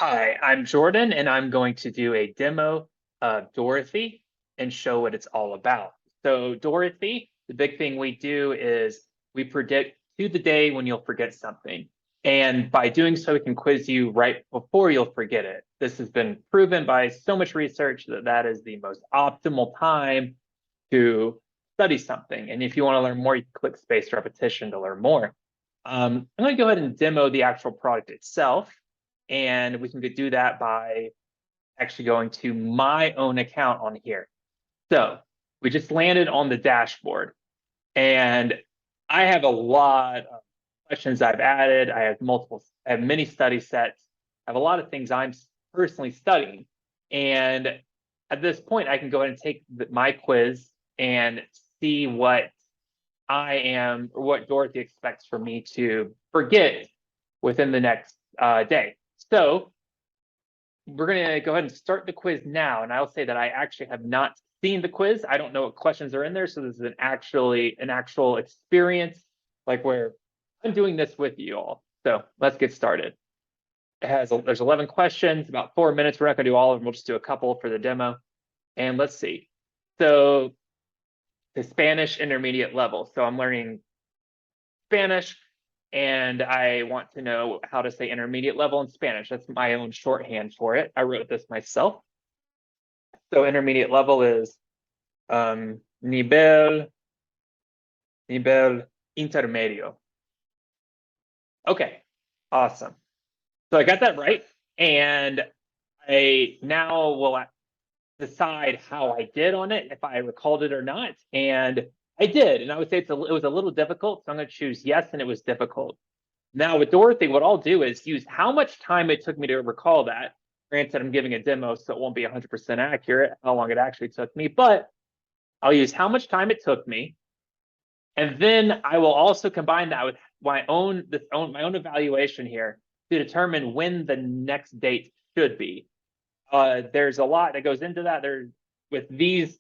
Hi, I'm Jordan, and I'm going to do a demo of Dorothy and show what it's all about. So Dorothy, the big thing we do is we predict to the day when you'll forget something. And by doing so, we can quiz you right before you'll forget it. This has been proven by so much research that that is the most optimal time to study something. And if you want to learn more, you can click spaced repetition to learn more. I'm going to go ahead and demo the actual product itself. And we can do that by actually going to my own account on here. So we just landed on the dashboard, and I have a lot of questions I've added. I have many study sets. I have a lot of things I'm personally studying. And at this point, I can go ahead and take my quiz and see what I am, or what Dorothy expects for me to forget within the next day. So we're going to go ahead and start the quiz now. And I'll say that I actually have not seen the quiz. I don't know what questions are in there. So this is an actual experience, like where I'm doing this with you all. So let's get started. There's 11 questions, about 4 minutes. We're not going to do all of them. We'll just do a couple for the demo. And let's see. So the Spanish intermediate level. So I'm learning Spanish, and I want to know how to say intermediate level in Spanish. That's my own shorthand for it. I wrote this myself. So intermediate level is nivel intermedio. Okay, awesome. So I got that right, and I now will decide how I did on it, if I recalled it or not. And I did, and I would say it was a little difficult, so I'm going to choose yes, and it was difficult. Now with Dorothy, what I'll do is use how much time it took me to recall that. Granted, I'm giving a demo, so it won't be 100% accurate, how long it actually took me, but I'll use how much time it took me. And then I will also combine that with my own evaluation here to determine when the next date should be. There's a lot that goes into that. With these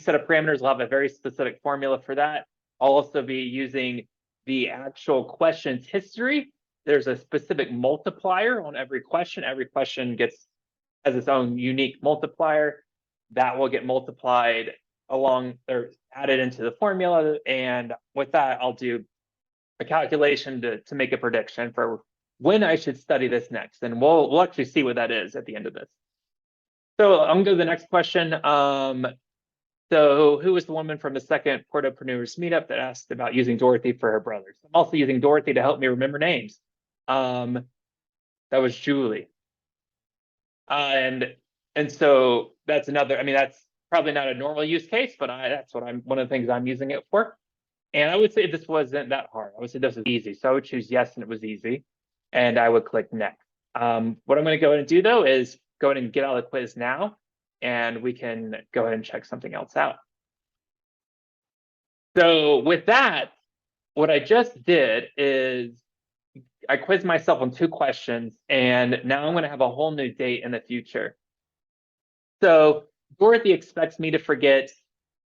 set of parameters, we'll have a very specific formula for that. I'll also be using the actual question's history. There's a specific multiplier on every question. Every question has its own unique multiplier that will get multiplied along or added into the formula. And with that, I'll do a calculation to make a prediction for when I should study this next. And we'll actually see what that is at the end of this. So I'm going to go to the next question. So who was the woman from the second Portopreneurs meetup that asked about using Dorothy for her brothers? I'm also using Dorothy to help me remember names. That was Julie. And so that's another, I mean, that's probably not a normal use case, but that's one of the things I'm using it for. And I would say this wasn't that hard. I would say this was easy. So I would choose yes, and it was easy. And I would click next. What I'm going to go ahead and do though is go ahead and get out of the quiz now, and we can go ahead and check something else out. So with that, what I just did is I quizzed myself on 2 questions, and now I'm going to have a whole new date in the future. So Dorothy expects me to forget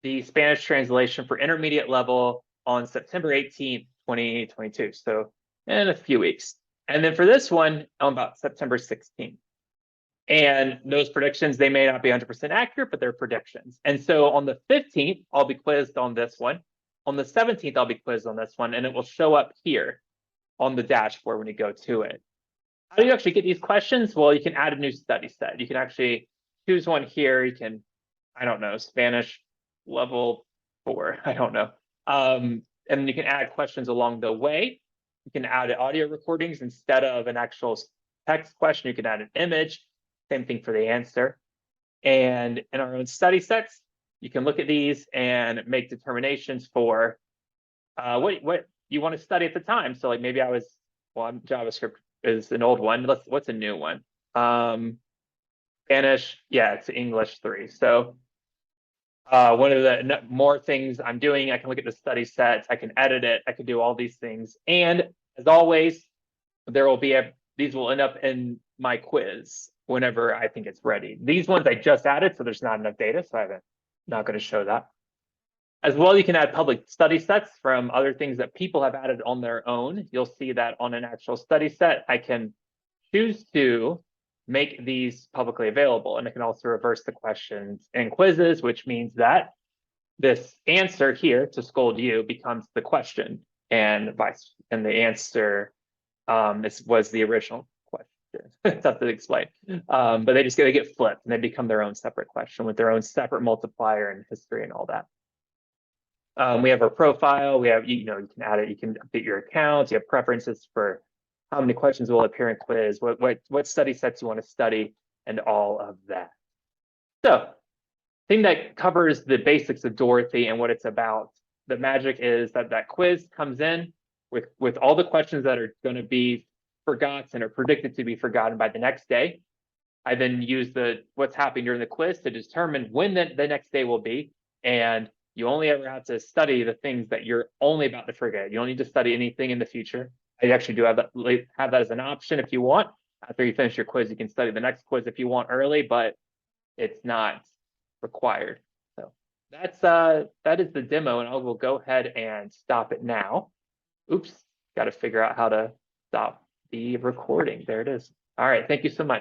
the Spanish translation for intermediate level on September 18th, 2022. So in a few weeks. And then for this one, on about September 16th. And those predictions, they may not be 100% accurate, but they're predictions. And so on the 15th, I'll be quizzed on this one. On the 17th, I'll be quizzed on this one, and it will show up here on the dashboard when you go to it. How do you actually get these questions? Well, you can add a new study set. You can actually choose one here. You can, I don't know, Spanish level 4, I don't know. And then you can add questions along the way. You can add audio recordings instead of an actual text question. You can add an image. Same thing for the answer. And in our own study sets, you can look at these and make determinations for what you want to study at the time. So like maybe JavaScript is an old one. What's a new one? Spanish, yeah, it's English 3. So one of the more things I'm doing, I can look at the study sets, I can edit it, I can do all these things. And as always, these will end up in my quiz whenever I think it's ready. These ones I just added, so there's not enough data, so I'm not going to show that. As well, you can add public study sets from other things that people have added on their own. You'll see that on an actual study set, I can choose to make these publicly available, and it can also reverse the questions in quizzes, which means that this answer here to scold you becomes the question, and the answer was the original question. It's tough to explain, but they just get flipped and they become their own separate question with their own separate multiplier and history and all that. We have our profile. We have, you can add it. You can update your accounts. You have preferences for how many questions will appear in quiz, what study sets you want to study, and all of that. So, thing that covers the basics of Dorothy and what it's about. The magic is that quiz comes in with all the questions that are going to be forgotten or predicted to be forgotten by the next day. I then use what's happening during the quiz to determine when the next day will be, and you only ever have to study the things that you're only about to forget. You don't need to study anything in the future. I actually do have that as an option if you want. After you finish your quiz, you can study the next quiz if you want early, but it's not required. So that is the demo, and I will go ahead and stop it now. Oops, got to figure out how to stop the recording. There it is. All right, thank you so much.